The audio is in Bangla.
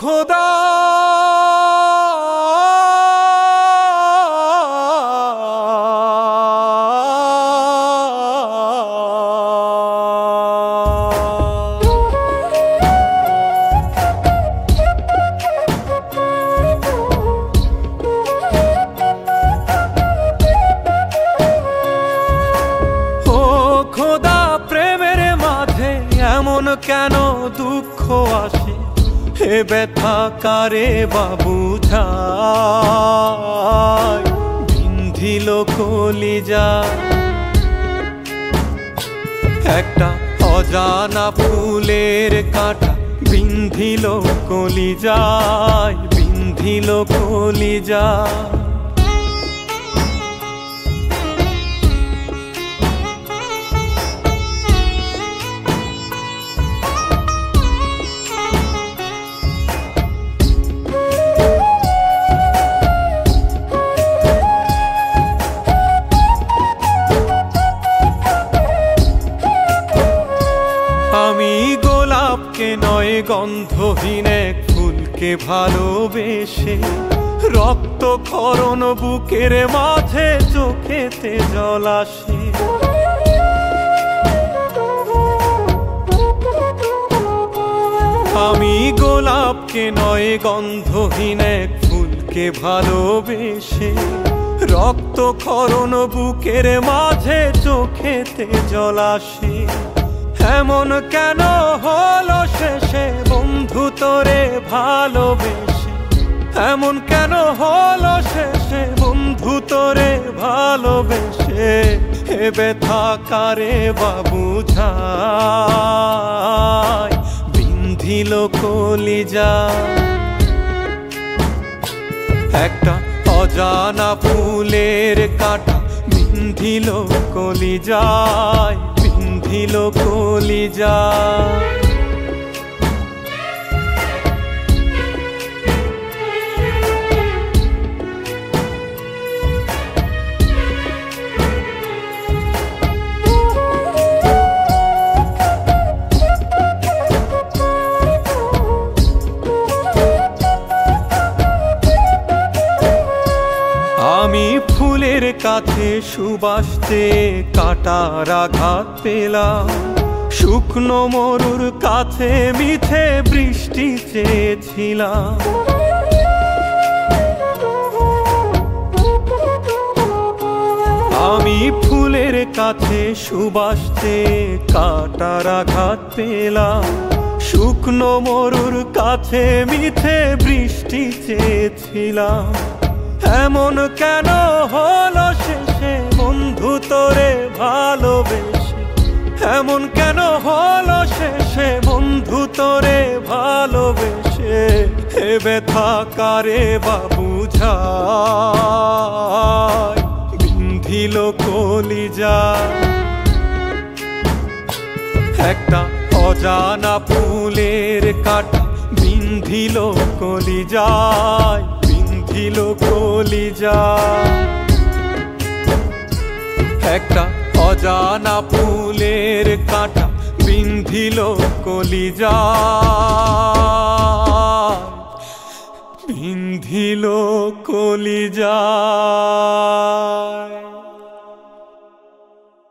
খোদা এমন কেন দুঃখ আসে হে ব্যথা কারে বাবু যায় বিন্ধিল কলিজা একটা অজানা ফুলের কাঁটা বিন্ধিল কলিজায় বিন্ধিল কলিজা আমি গোলাপকে নয় গন্ধহীন এক ফুলকে ভালোবেসে রক্ত ক্ষরণ বুকের মাঝে চোখেতে জল আসে আমি গোলাপকে নয় গন্ধহীন এক ফুলকে ভালোবেসে রক্ত ক্ষরণ বুকের মাঝে চোখেতে জল আসে এমন কেন হলো শেষে বন্ধু তোরে ভালোবেসে এমন কেন হলো শেষে বন্ধু তোরে ভালোবেসে হে ব্যথা কারে বাবু যায় বিন্ধিল কলিজা একটা অজানা ফুলের কাঁটা বিন্ধিল কলিজায় বিন্ধিল কলিজা আমি ফুলের কাছে সুবাসতে কাঁটার আঘাত পেলাম শুকনো মরুর কাছে মিঠে বৃষ্টি চেয়েছিলাম আমি ফুলের কাছে সুবাসতে কাঁটার আঘাত পেলাম শুকনো মরুর কাছে মিঠে বৃষ্টি চেয়েছিলাম এমন কেন হলো শেষে বন্ধু তোরে ভালোবেসে এমন কেন হলো শেষে বন্ধু তোরে ভালোবেসে হে ব্যথা কারে বাবু যায় বিন্ধিল কলিজা একটা অজানা ফুলের কাঁটা বিন্ধিল কলিজায় বিন্ধিল কলিজা একটা অজানা ফুলের কাঁটা বিন্ধিল কলিজা বিন্ধিল কলিজা।